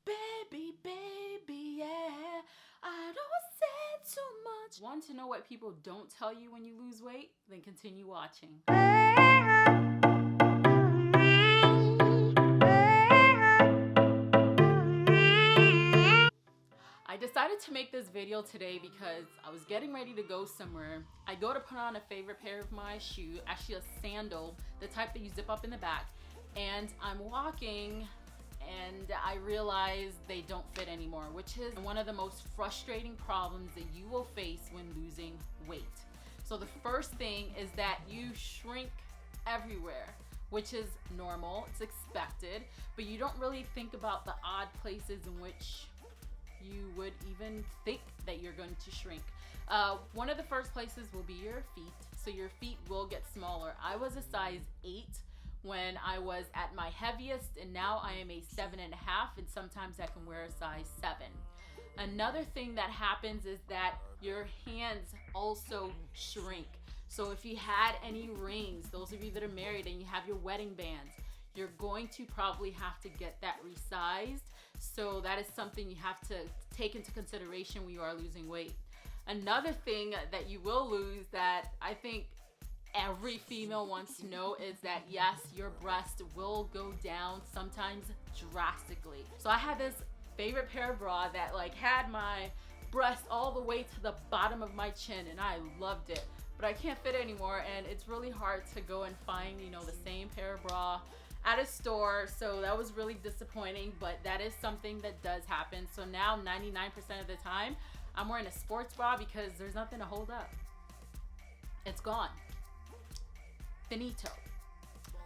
Baby, baby, yeah, I don't say too much. Want to know what people don't tell you when you lose weight? Then continue watching. I decided to make this video today because I was getting ready to go somewhere. I go to put on a favorite pair of my shoe, actually a sandal, the type that you zip up in the back, and I'm walking and I realize they don't fit anymore, which is one of the most frustrating problems that you will face when losing weight. So the first thing is that you shrink everywhere, which is normal, it's expected, but you don't really think about the odd places in which you would even think that you're going to shrink. One of the first places will be your feet. So your feet will get smaller. I was a size 8 when I was at my heaviest, and now I am a 7.5, and sometimes I can wear a size 7. Another thing that happens is that your hands also shrink. So if you had any rings, those of you that are married and you have your wedding bands, you're going to probably have to get that resized. So that is something you have to take into consideration when you are losing weight. Another thing that you will lose that I think every female wants to know is that yes, your breast will go down, sometimes drastically. So I had this favorite pair of bra that like had my breast all the way to the bottom of my chin, and I loved it, but I can't fit anymore, and it's really hard to go and find, you know, the same pair of bra at a store. So that was really disappointing, but that is something that does happen. So now 99% of the time I'm wearing a sports bra because there's nothing to hold up. It's gone. Finito.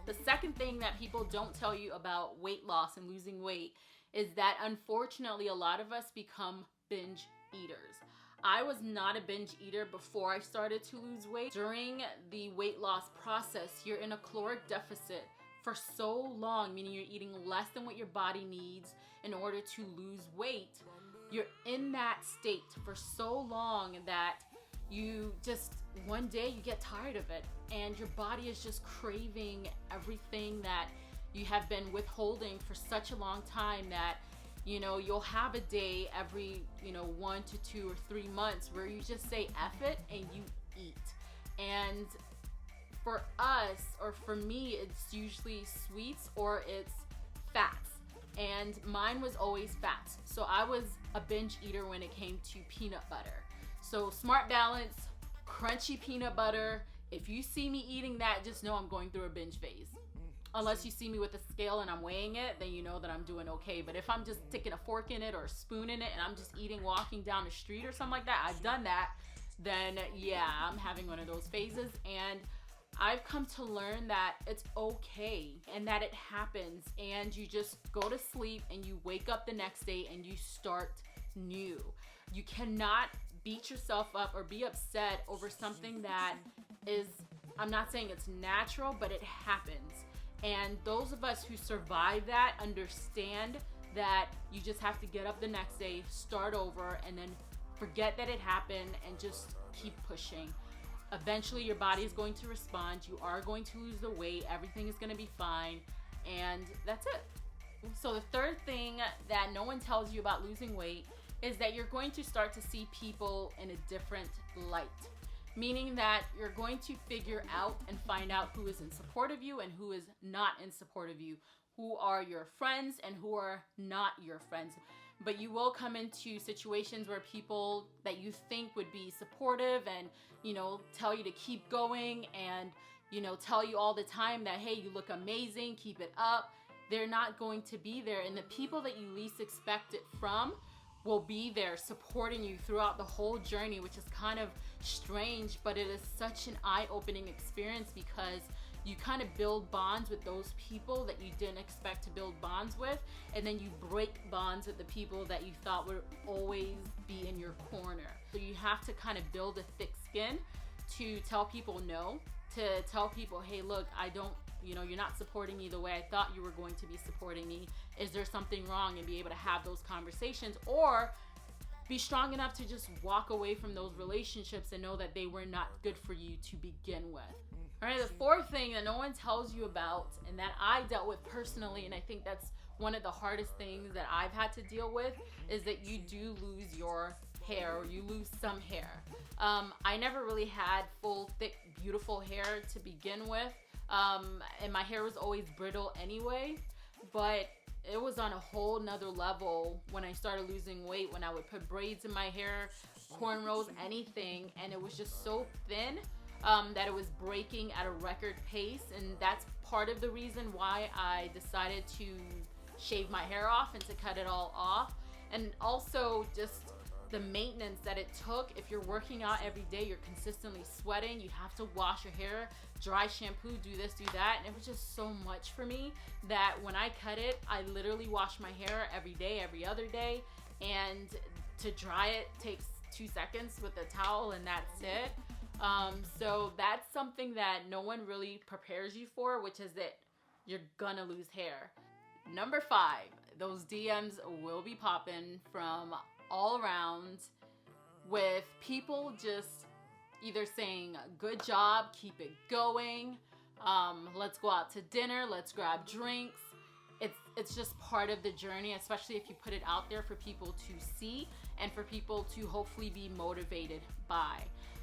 The second thing that people don't tell you about weight loss and losing weight is that unfortunately a lot of us become binge eaters. I was not a binge eater before I started to lose weight. During the weight loss process, you're in a caloric deficit for so long, meaning you're eating less than what your body needs in order to lose weight. You're in that state for so long that you just, one day you get tired of it, and your body is just craving everything that you have been withholding for such a long time that, you know, you'll have a day every, 1 to 2 or 3 months where you just say F it and you eat. And for us, or for me, it's usually sweets or it's fats. And mine was always fats. So I was a binge eater when it came to peanut butter. So Smart Balance, crunchy peanut butter. If you see me eating that, just know I'm going through a binge phase. Unless you see me with a scale and I'm weighing it, then you know that I'm doing okay. But if I'm just sticking a fork in it or a spoon in it and I'm just eating walking down the street or something like that, I've done that, then yeah, I'm having one of those phases. And I've come to learn that it's okay and that it happens, and you just go to sleep and you wake up the next day and you start new. You cannot beat yourself up or be upset over something that is, I'm not saying it's natural, but it happens. And those of us who survive that understand that you just have to get up the next day, start over, and then forget that it happened and just keep pushing. Eventually your body is going to respond. You are going to lose the weight. Everything is going to be fine. And that's it. So the third thing that no one tells you about losing weight is that you're going to start to see people in a different light. Meaning that you're going to figure out and find out who is in support of you and who is not in support of you. Who are your friends and who are not your friends. But you will come into situations where people that you think would be supportive and, tell you to keep going and, tell you all the time that, hey, you look amazing, keep it up. They're not going to be there. And the people that you least expect it from will be there supporting you throughout the whole journey, which is kind of strange, but it is such an eye-opening experience because you kind of build bonds with those people that you didn't expect to build bonds with, and then you break bonds with the people that you thought would always be in your corner. So you have to kind of build a thick skin to tell people no, to tell people, hey, look, I don't, you're not supporting me the way I thought you were going to be supporting me. Is there something wrong? And be able to have those conversations, or be strong enough to just walk away from those relationships and know that they were not good for you to begin with. All right, the fourth thing that no one tells you about and that I dealt with personally, and I think that's one of the hardest things that I've had to deal with is that you do lose your hair, or you lose some hair. I never really had full, thick, beautiful hair to begin with. And my hair was always brittle anyway, but it was on a whole nother level when I started losing weight, when I would put braids in my hair, cornrows, anything, and it was just so thin that it was breaking at a record pace. And that's part of the reason why I decided to shave my hair off and to cut it all off. And also just the maintenance that it took. If you're working out every day, you're consistently sweating, you have to wash your hair, dry shampoo, do this, do that, and it was just so much for me that when I cut it, I literally wash my hair every day, every other day, and to dry it takes 2 seconds with a towel, and that's it. So that's something that no one really prepares you for, which is that you're gonna lose hair. Number 5, those DMs will be popping from all around, with people just either saying good job, keep it going, let's go out to dinner, let's grab drinks. It's just part of the journey, especially if you put it out there for people to see and for people to hopefully be motivated by.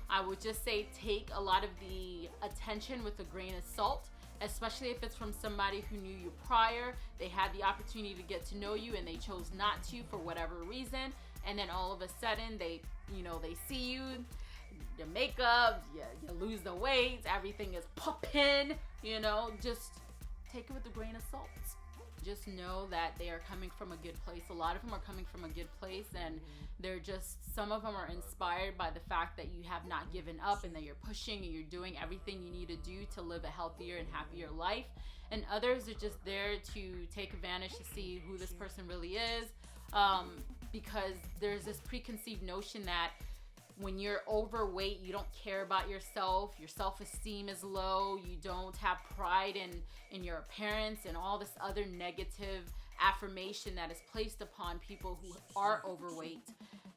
I would just say take a lot of the attention with a grain of salt, especially if it's from somebody who knew you prior. They had the opportunity to get to know you and they chose not to for whatever reason. And then all of a sudden they see you, your makeup, you lose the weight, everything is popping, just take it with a grain of salt. Just know that they are coming from a good place. A lot of them are coming from a good place, and some of them are inspired by the fact that you have not given up and that you're pushing and you're doing everything you need to do to live a healthier and happier life. And others are just there to take advantage to see who this person really is, because there's this preconceived notion that when you're overweight, you don't care about yourself, your self-esteem is low, you don't have pride in your appearance, and all this other negative affirmation that is placed upon people who are overweight.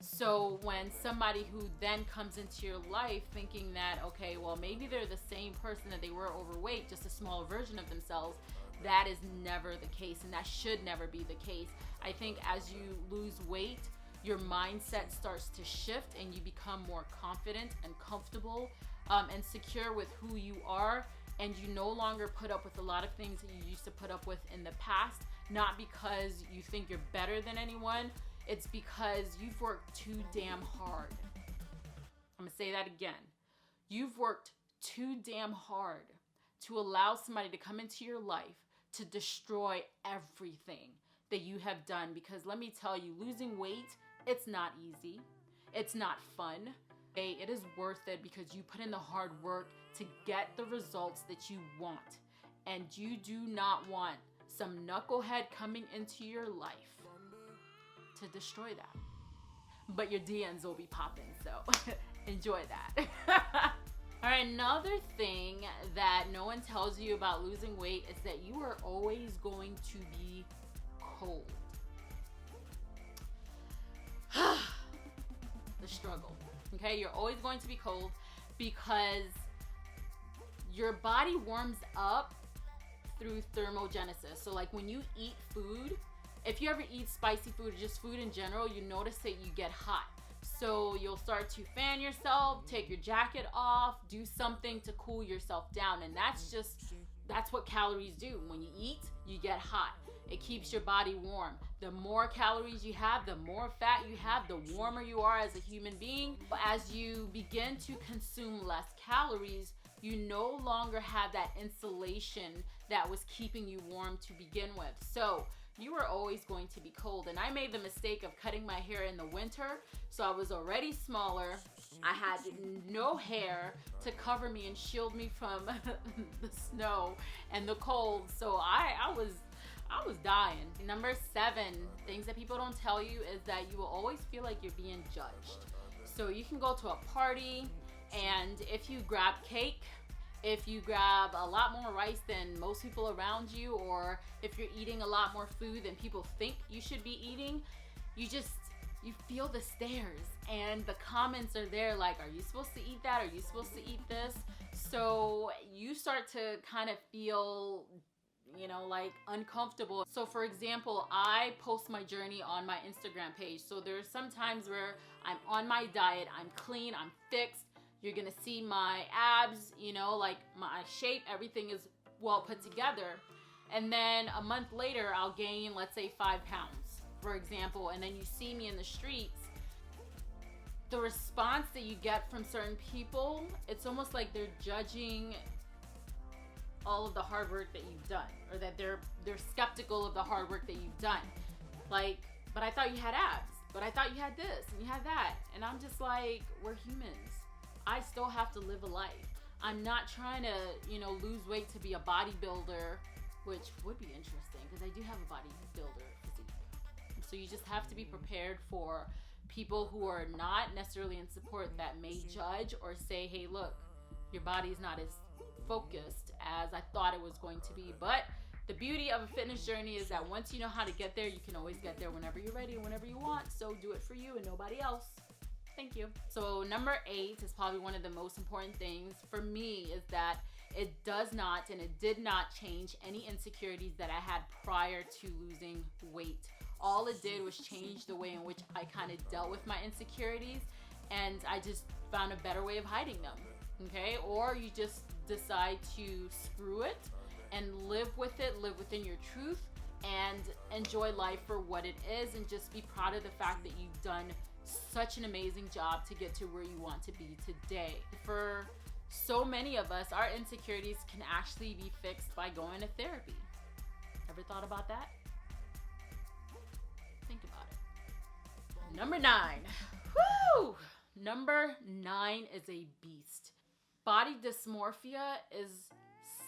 So when somebody who then comes into your life thinking that, okay, well, maybe they're the same person that they were overweight, just a smaller version of themselves, that is never the case, and that should never be the case. I think as you lose weight, your mindset starts to shift and you become more confident and comfortable and secure with who you are, and you no longer put up with a lot of things that you used to put up with in the past, not because you think you're better than anyone, it's because you've worked too damn hard. I'm gonna say that again. You've worked too damn hard to allow somebody to come into your life to destroy everything that you have done, because let me tell you, losing weight, it's not easy. It's not fun. It is worth it because you put in the hard work to get the results that you want. And you do not want some knucklehead coming into your life to destroy that. But your DMs will be popping, so enjoy that. All right, another thing that no one tells you about losing weight is that you are always going to be cold. The struggle. Okay, you're always going to be cold because your body warms up through thermogenesis. So like when you eat food, if you ever eat spicy food or just food in general, you notice that you get hot. So you'll start to fan yourself, take your jacket off, do something to cool yourself down. And that's what calories do. When you eat, you get hot. It keeps your body warm. The more calories you have, the more fat you have, the warmer you are as a human being. As you begin to consume less calories, you no longer have that insulation that was keeping you warm to begin with. So you are always going to be cold. And I made the mistake of cutting my hair in the winter, so I was already smaller. I had no hair to cover me and shield me from the snow and the cold. So I was dying. Number 7, things that people don't tell you is that you will always feel like you're being judged. So you can go to a party, and if you grab cake, if you grab a lot more rice than most people around you, or if you're eating a lot more food than people think you should be eating, you feel the stares, and the comments are there like, are you supposed to eat that? Are you supposed to eat this? So you start to kind of feel like uncomfortable. So for example, I post my journey on my Instagram page. So there's some times where I'm on my diet, I'm clean, I'm fixed. You're gonna see my abs, like my shape, everything is well put together. And then a month later, I'll gain, let's say 5 pounds, for example. And then you see me in the streets. The response that you get from certain people, it's almost like they're judging all of the hard work that you've done, or that they're skeptical of the hard work that you've done. Like, but I thought you had abs, but I thought you had this and you had that. And I'm just like, we're humans. I still have to live a life. I'm not trying to, lose weight to be a bodybuilder, which would be interesting because I do have a bodybuilder physique. So you just have to be prepared for people who are not necessarily in support that may judge or say, hey, look, your body's not as focused as I thought it was going to be. But the beauty of a fitness journey is that once you know how to get there, you can always get there whenever you're ready and whenever you want. So do it for you and nobody else. Thank you. So number 8 is probably one of the most important things for me, is that it does not and it did not change any insecurities that I had prior to losing weight. All it did was change the way in which I kind of dealt with my insecurities, and I just found a better way of hiding them. Okay? Or you just decide to screw it and live with it, live within your truth, and enjoy life for what it is, and just be proud of the fact that you've done such an amazing job to get to where you want to be today. For so many of us, our insecurities can actually be fixed by going to therapy. Ever thought about that? Think about it. Number 9. Woo! Number 9 is a beast. Body dysmorphia is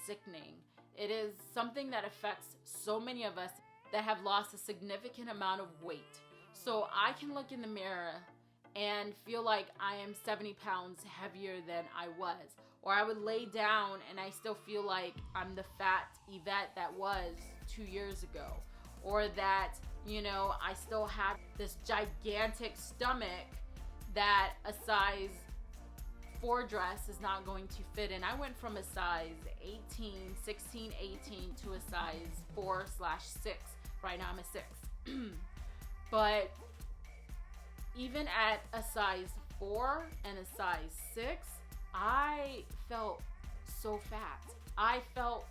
sickening. It is something that affects so many of us that have lost a significant amount of weight. So I can look in the mirror and feel like I am 70 pounds heavier than I was. Or I would lay down and I still feel like I'm the fat Yvette that was 2 years ago. Or that, I still have this gigantic stomach that a size 4 dress is not going to fit in. I went from a size 16, 18 to a size 4/6. Right now I'm a 6. But even at a size 4 and a size 6, I felt so fat. I felt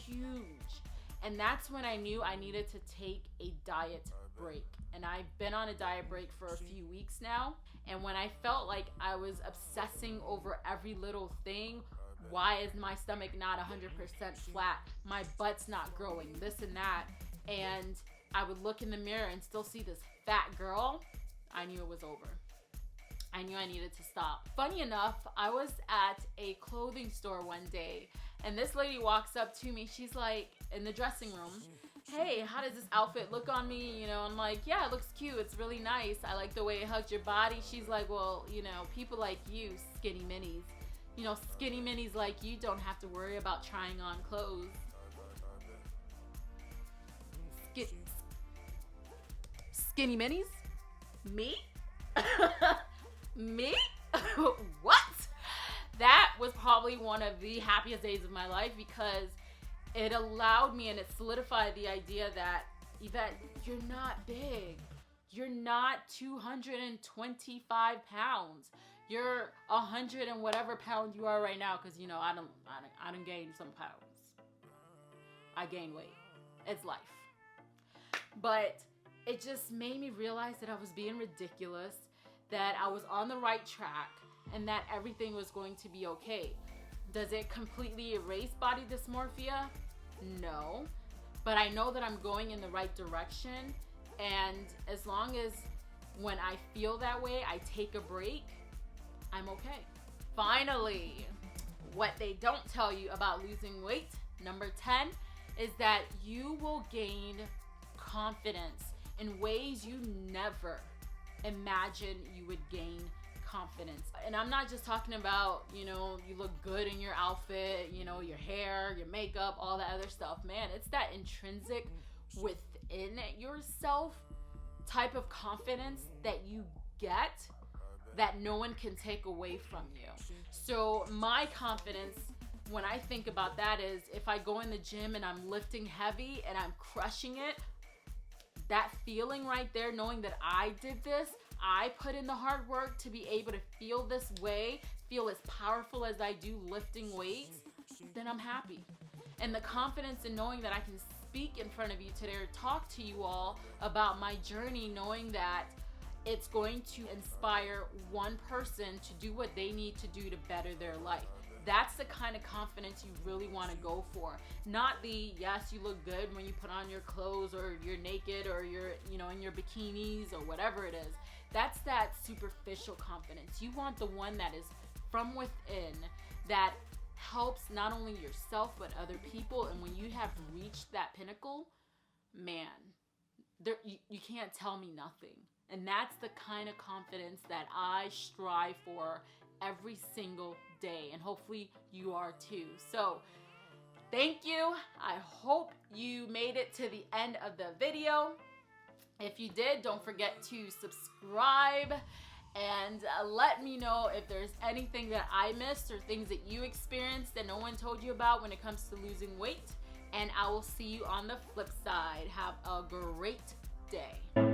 huge. And that's when I knew I needed to take a diet break. And I've been on a diet break for a few weeks now. And when I felt like I was obsessing over every little thing, why is my stomach not 100% flat? My butt's not growing, this and that. And I would look in the mirror and still see this fat girl. I knew it was over. I knew I needed to stop. Funny enough, I was at a clothing store one day, and this lady walks up to me. She's like, in the dressing room, hey, how does this outfit look on me? I'm like, yeah, it looks cute. It's really nice. I like the way it hugs your body. She's like, well, people like you, skinny minis, skinny minis like you don't have to worry about trying on clothes. Skinny minis? Me? Me? What? That was probably one of the happiest days of my life, because it allowed me and it solidified the idea that, Yvette, you're not big. You're not 225 pounds. You're 100 and whatever pounds you are right now, because I don't gain some pounds. I gain weight. It's life. But it just made me realize that I was being ridiculous, that I was on the right track, and that everything was going to be okay. Does it completely erase body dysmorphia? No. But I know that I'm going in the right direction, and as long as when I feel that way, I take a break, I'm okay. Finally, what they don't tell you about losing weight, number 10, is that you will gain confidence in ways you never imagined you would gain confidence. And I'm not just talking about, you look good in your outfit, your hair, your makeup, all that other stuff. Man, it's that intrinsic within yourself type of confidence that you get that no one can take away from you. So my confidence when I think about that is if I go in the gym and I'm lifting heavy and I'm crushing it, that feeling right there, knowing that I did this, I put in the hard work to be able to feel this way, feel as powerful as I do lifting weights, then I'm happy. And the confidence in knowing that I can speak in front of you today or talk to you all about my journey, knowing that it's going to inspire one person to do what they need to do to better their life. That's the kind of confidence you really want to go for. Not the, yes, you look good when you put on your clothes or you're naked or you're, in your bikinis or whatever it is. That's that superficial confidence. You want the one that is from within, that helps not only yourself but other people. And when you have reached that pinnacle, man, you can't tell me nothing. And that's the kind of confidence that I strive for every single day, and hopefully you are too. So thank you. I hope you made it to the end of the video. If you did, don't forget to subscribe and let me know if there's anything that I missed or things that you experienced that no one told you about when it comes to losing weight. And I will see you on the flip side. Have a great day.